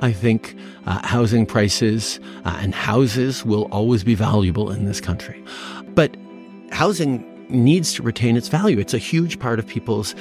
I think housing prices and houses will always be valuable in this country. But housing needs to retain its value. It's a huge part of people's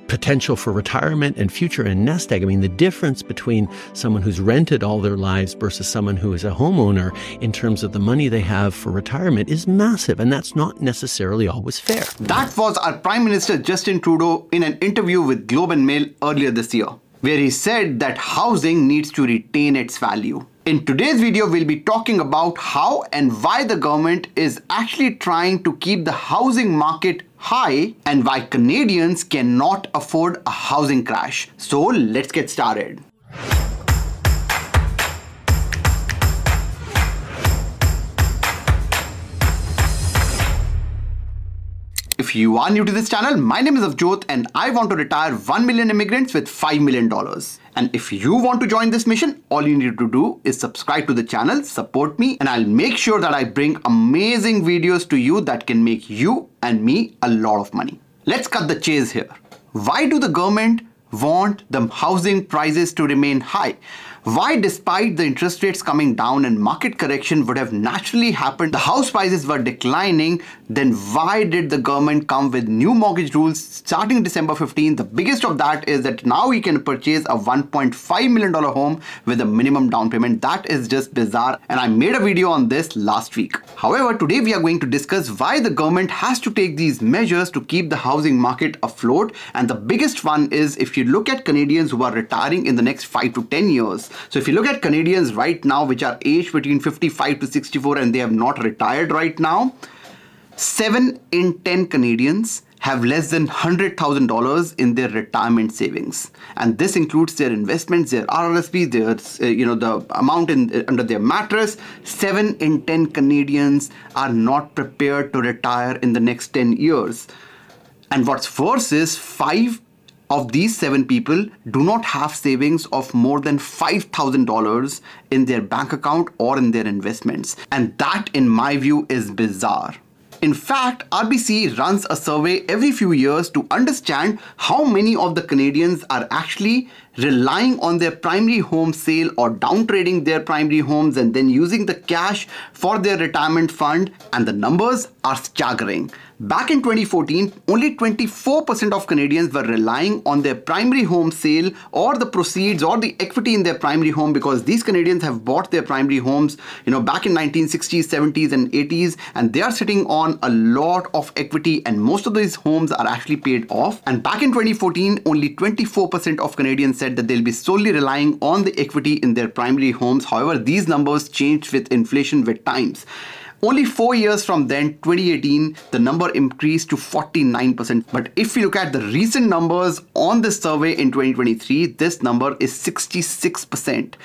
potential for retirement and future and nest egg. I mean, the difference between someone who's rented all their lives versus someone who is a homeowner in terms of the money they have for retirement is massive, and that's not necessarily always fair. That was our Prime Minister Justin Trudeau in an interview with Globe and Mail earlier this year, where he said that housing needs to retain its value. In today's video, we'll be talking about how and why the government is actually trying to keep the housing market high and why Canadians cannot afford a housing crash. So let's get started. If you are new to this channel, my name is Govt and I want to retire 1 million immigrants with $5 million. And if you want to join this mission, all you need to do is subscribe to the channel, support me, and I'll make sure that I bring amazing videos to you that can make you and me a lot of money. Let's cut the chase here. Why do the government want the housing prices to remain high? Why, despite the interest rates coming down and market correction would have naturally happened, the house prices were declining, then why did the government come with new mortgage rules starting December 15? The biggest of that is that now you can purchase a $1.5 million home with a minimum down payment. That is just bizarre, and I made a video on this last week. However, today we are going to discuss why the government has to take these measures to keep the housing market afloat. And the biggest one is if you look at Canadians who are retiring in the next 5 to 10 years. So if you look at Canadians right now, which are aged between 55 to 64 and they have not retired right now, 7 in 10 Canadians have less than $100,000 in their retirement savings. And this includes their investments, their RRSP, their, the amount under their mattress. 7 in 10 Canadians are not prepared to retire in the next 10 years. And what's worse is 5 of these 7 people do not have savings of more than $5,000 in their bank account or in their investments. And that, in my view, is bizarre. In fact, RBC runs a survey every few years to understand how many of the Canadians are actually relying on their primary home sale or downtrading their primary homes and then using the cash for their retirement fund, and the numbers are staggering. Back in 2014, only 24% of Canadians were relying on their primary home sale or the proceeds or the equity in their primary home, because these Canadians have bought their primary homes, back in 1960s, 70s and 80s, and they are sitting on a lot of equity, and most of these homes are actually paid off. And back in 2014, only 24% of Canadians said that they'll be solely relying on the equity in their primary homes. However, these numbers changed with inflation with times. Only 4 years from then, 2018, the number increased to 49%. But if you look at the recent numbers on this survey in 2023, this number is 66%.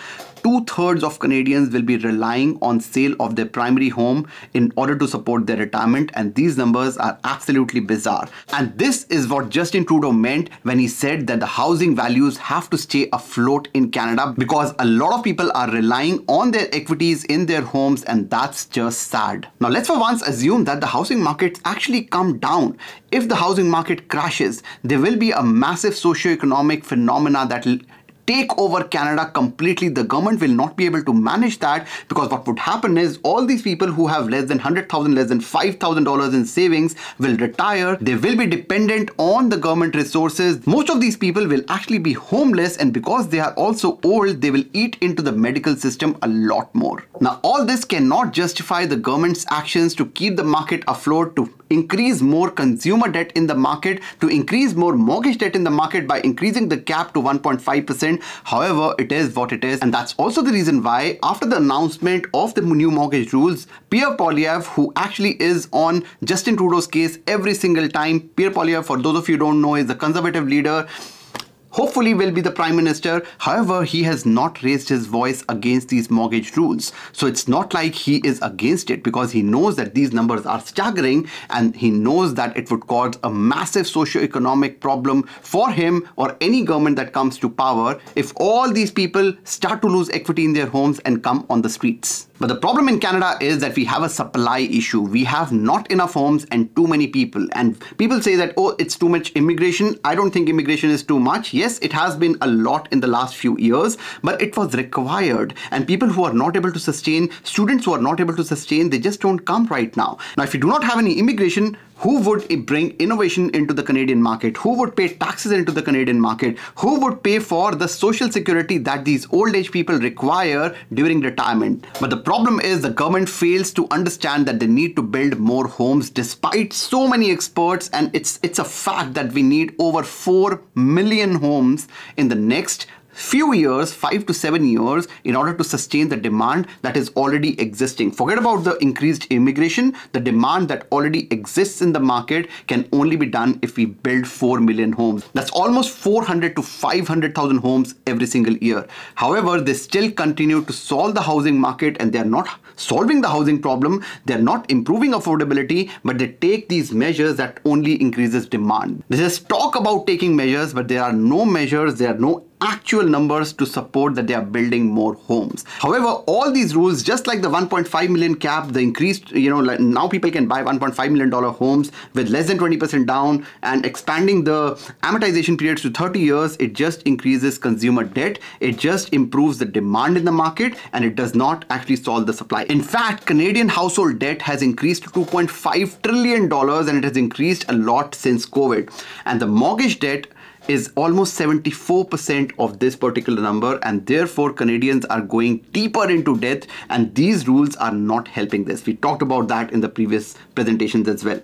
2/3 of Canadians will be relying on sale of their primary home in order to support their retirement, and these numbers are absolutely bizarre. And this is what Justin Trudeau meant when he said that the housing values have to stay afloat in Canada, because a lot of people are relying on their equities in their homes, and that's just sad. Now let's for once assume that the housing markets actually come down. If the housing market crashes, there will be a massive socio-economic phenomena that will take over Canada completely. The government will not be able to manage that, because what would happen is all these people who have less than $100,000, less than $5,000 in savings will retire. They will be dependent on the government resources. Most of these people will actually be homeless, and because they are also old, they will eat into the medical system a lot more. Now, all this cannot justify the government's actions to keep the market afloat, to increase more consumer debt in the market, to increase more mortgage debt in the market by increasing the cap to 1.5%. However, it is what it is. And that's also the reason why, after the announcement of the new mortgage rules, Pierre Poilievre, who actually is on Justin Trudeau's case every single time, Pierre Poilievre, for those of you who don't know, is the Conservative leader, hopefully will be the Prime Minister. However, he has not raised his voice against these mortgage rules. So it's not like he is against it, because he knows that these numbers are staggering, and he knows that it would cause a massive socio-economic problem for him or any government that comes to power if all these people start to lose equity in their homes and come on the streets. But the problem in Canada is that we have a supply issue. We have not enough homes and too many people. And people say that, oh, it's too much immigration. I don't think immigration is too much. Yes, it has been a lot in the last few years, but it was required. And people who are not able to sustain, students who are not able to sustain, they just don't come right now. Now, if you do not have any immigration, who would bring innovation into the Canadian market? Who would pay taxes into the Canadian market? Who would pay for the social security that these old age people require during retirement? But the problem is the government fails to understand that they need to build more homes despite so many experts, and it's a fact that we need over 4 million homes in the next few years, 5 to 7 years, in order to sustain the demand that is already existing. Forget about the increased immigration. The demand that already exists in the market can only be done if we build 4 million homes. That's almost 400 to 500,000 homes every single year. However, they still continue to solve the housing market, and they're not solving the housing problem. They're not improving affordability, but they take these measures that only increases demand. They just talk about taking measures, but there are no measures, there are no actual numbers to support that they are building more homes. However, all these rules, just like the 1.5 million cap, the increased, like now people can buy $1.5 million homes with less than 20% down, and expanding the amortization periods to 30 years, it just increases consumer debt. It just improves the demand in the market, and it does not actually solve the supply. In fact, Canadian household debt has increased to $2.5 trillion, and it has increased a lot since COVID. And the mortgage debt is almost 74% of this particular number, and therefore Canadians are going deeper into debt, and these rules are not helping this. We talked about that in the previous presentations as well.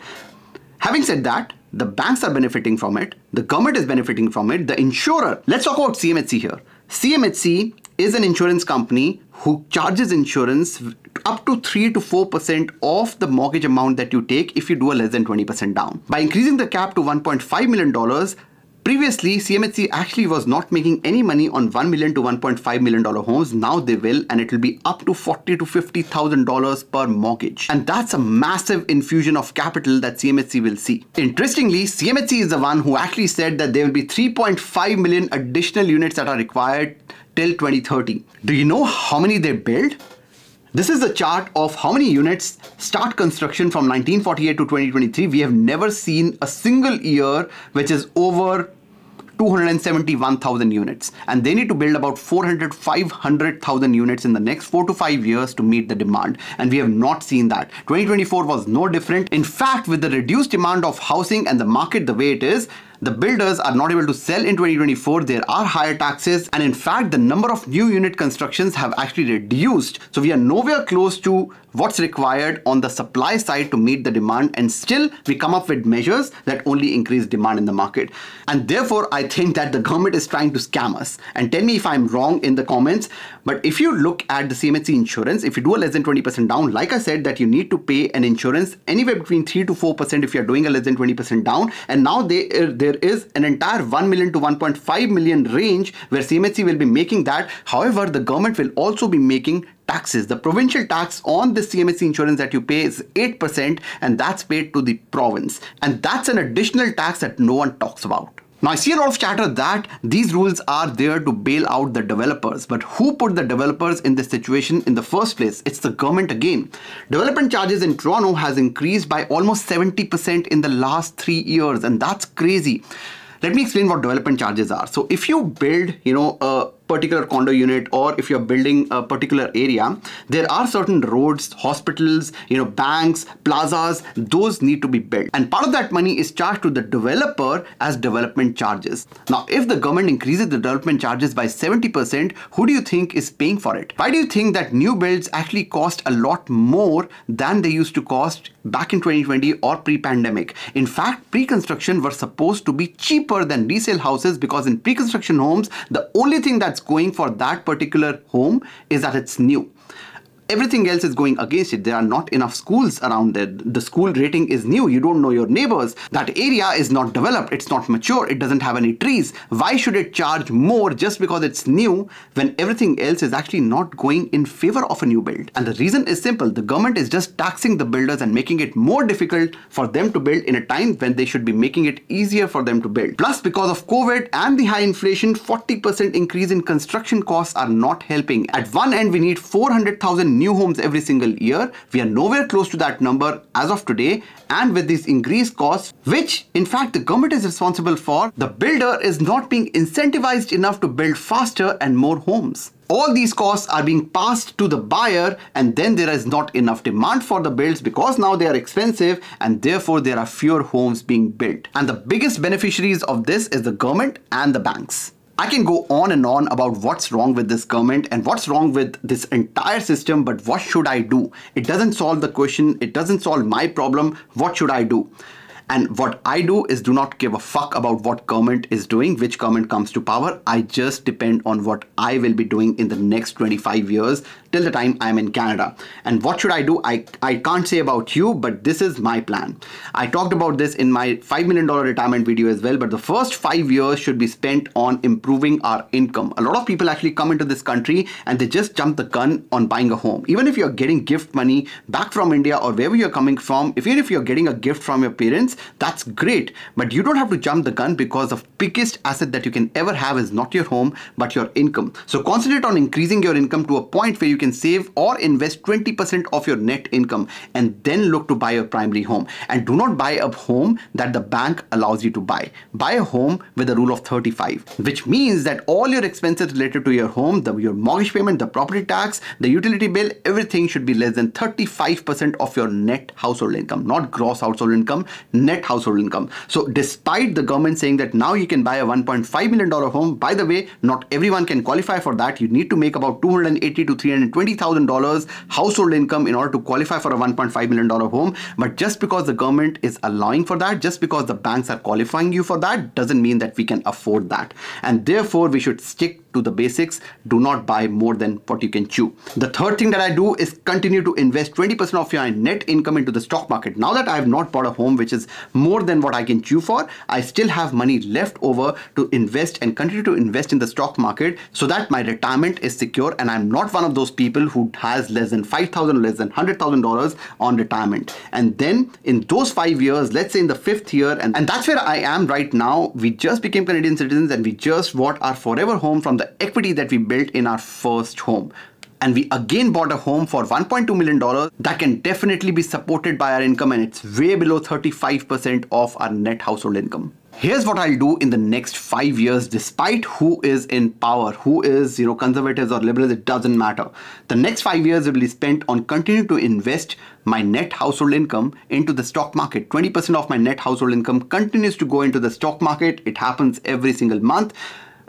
Having said that, the banks are benefiting from it, the government is benefiting from it, the insurer. Let's talk about CMHC here. CMHC is an insurance company who charges insurance up to 3 to 4% of the mortgage amount that you take if you do a less than 20% down. By increasing the cap to $1.5 million, previously, CMHC actually was not making any money on $1 million to $1.5 million homes. Now they will, and it will be up to $40,000 to $50,000 per mortgage. And that's a massive infusion of capital that CMHC will see. Interestingly, CMHC is the one who actually said that there will be 3.5 million additional units that are required till 2030. Do you know how many they build? This is a chart of how many units start construction from 1948 to 2023. We have never seen a single year which is over 271,000 units, and they need to build about 500,000 units in the next 4 to 5 years to meet the demand, and we have not seen that. 2024 was no different. In fact, with the reduced demand of housing and the market the way it is, the builders are not able to sell in 2024. There are higher taxes, and in fact, the number of new unit constructions have actually reduced. So we are nowhere close to what's required on the supply side to meet the demand, and still we come up with measures that only increase demand in the market. And therefore, I think that the government is trying to scam us. And tell me if I'm wrong in the comments. But if you look at the CMHC insurance, if you do a less than 20% down, like I said, that you need to pay an insurance anywhere between 3 to 4% if you're doing a less than 20% down. And now there is an entire 1 million to 1.5 million range where CMHC will be making that. However, the government will also be making taxes. The provincial tax on the CMHC insurance that you pay is 8%, and that's paid to the province. And that's an additional tax that no one talks about. Now, I see a lot of chatter that these rules are there to bail out the developers. But who put the developers in this situation in the first place? It's the government again. Development charges in Toronto has increased by almost 70% in the last 3 years, and that's crazy. Let me explain what development charges are. So if you build, a particular condo unit, or if you're building a particular area, there are certain roads, hospitals, banks, plazas, those need to be built. And part of that money is charged to the developer as development charges. Now, if the government increases the development charges by 70%, who do you think is paying for it? Why do you think that new builds actually cost a lot more than they used to cost back in 2020 or pre-pandemic? In fact, pre-construction were supposed to be cheaper than resale houses, because in pre-construction homes, the only thing that's going for that particular home is that it's new. Everything else is going against it. There are not enough schools around there. The school rating is new. You don't know your neighbors. That area is not developed. It's not mature. It doesn't have any trees. Why should it charge more just because it's new when everything else is actually not going in favor of a new build? And the reason is simple. The government is just taxing the builders and making it more difficult for them to build in a time when they should be making it easier for them to build. Plus, because of COVID and the high inflation, 40% increase in construction costs are not helping. At one end, we need 400,000 new homes every single year. We are nowhere close to that number as of today. And with these increased costs, which in fact the government is responsible for, the builder is not being incentivized enough to build faster and more homes. All these costs are being passed to the buyer, and then there is not enough demand for the builds because now they are expensive, and therefore there are fewer homes being built. And the biggest beneficiaries of this is the government and the banks. I can go on and on about what's wrong with this government and what's wrong with this entire system, but what should I do? It doesn't solve the question. It doesn't solve my problem. What should I do? And what I do is do not give a fuck about what government is doing, which government comes to power. I just depend on what I will be doing in the next 25 years till the time I'm in Canada. And what should I do? I can't say about you, but this is my plan. I talked about this in my $5 million retirement video as well, but the first 5 years should be spent on improving our income. A lot of people actually come into this country and they just jump the gun on buying a home. Even if you're getting gift money back from India or wherever you're coming from, even if you're getting a gift from your parents, that's great, but you don't have to jump the gun because the biggest asset that you can ever have is not your home, but your income. So concentrate on increasing your income to a point where you can save or invest 20% of your net income and then look to buy your primary home. And do not buy a home that the bank allows you to buy. Buy a home with a rule of 35, which means that all your expenses related to your home, your mortgage payment, the property tax, the utility bill, everything should be less than 35% of your net household income, not gross household income, net household income. So despite the government saying that now you can buy a $1.5 million home, by the way, not everyone can qualify for that. You need to make about $280,000 to $320,000 household income in order to qualify for a $1.5 million home. But just because the government is allowing for that, just because the banks are qualifying you for that, doesn't mean that we can afford that. And therefore we should stick to the basics. Do not buy more than what you can chew. The third thing that I do is continue to invest 20% of your net income into the stock market. Now that I have not bought a home which is more than what I can chew for, I still have money left over to invest and continue to invest in the stock market so that my retirement is secure and I'm not one of those people who has less than $5,000, less than $100,000 on retirement. And then in those 5 years, let's say in the 5th year, and that's where I am right now, we just became Canadian citizens and we just bought our forever home from the equity that we built in our first home. And we again bought a home for $1.2 million that can definitely be supported by our income, and it's way below 35% of our net household income. Here's what I'll do in the next 5 years, despite who is in power, who is, conservatives or liberals, it doesn't matter. The next 5 years will be spent on continuing to invest my net household income into the stock market. 20% of my net household income continues to go into the stock market. It happens every single month.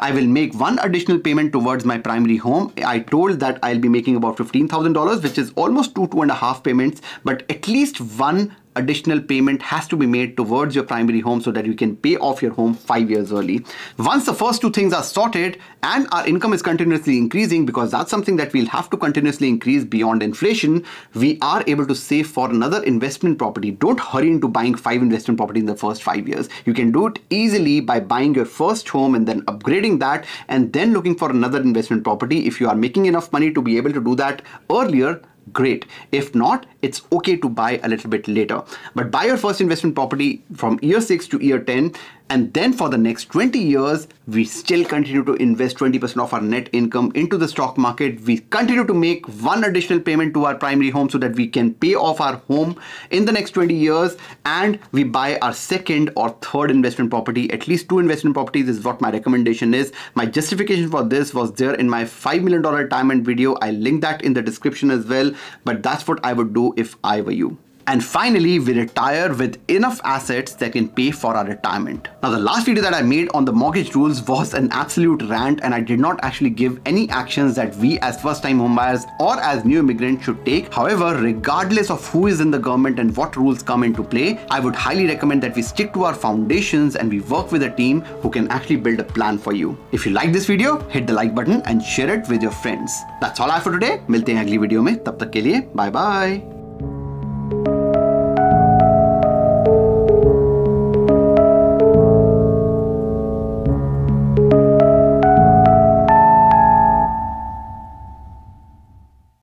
I will make one additional payment towards my primary home. I told that I'll be making about $15,000, which is almost two and a half payments, but at least one additional payment has to be made towards your primary home so that you can pay off your home 5 years early. Once the first two things are sorted and our income is continuously increasing, because that's something that we'll have to continuously increase beyond inflation, we are able to save for another investment property. Don't hurry into buying 5 investment properties in the first 5 years. You can do it easily by buying your first home and then upgrading that and then looking for another investment property. If you are making enough money to be able to do that earlier, great. If not, it's okay to buy a little bit later. But buy your first investment property from year 6 to year 10, and then for the next 20 years, we still continue to invest 20% of our net income into the stock market. We continue to make one additional payment to our primary home so that we can pay off our home in the next 20 years, and we buy our second or third investment property. At least 2 investment properties is what my recommendation is. My justification for this was there in my $5 million retirement video. I linked that in the description as well, but that's what I would do if I were you. And finally, we retire with enough assets that can pay for our retirement. Now, the last video that I made on the mortgage rules was an absolute rant, and I did not actually give any actions that we as first-time homebuyers or as new immigrants should take. However, regardless of who is in the government and what rules come into play, I would highly recommend that we stick to our foundations and we work with a team who can actually build a plan for you. If you like this video, hit the like button and share it with your friends. That's all I have for today. मिलते हैं अगली video में, तब तक के लिए bye bye.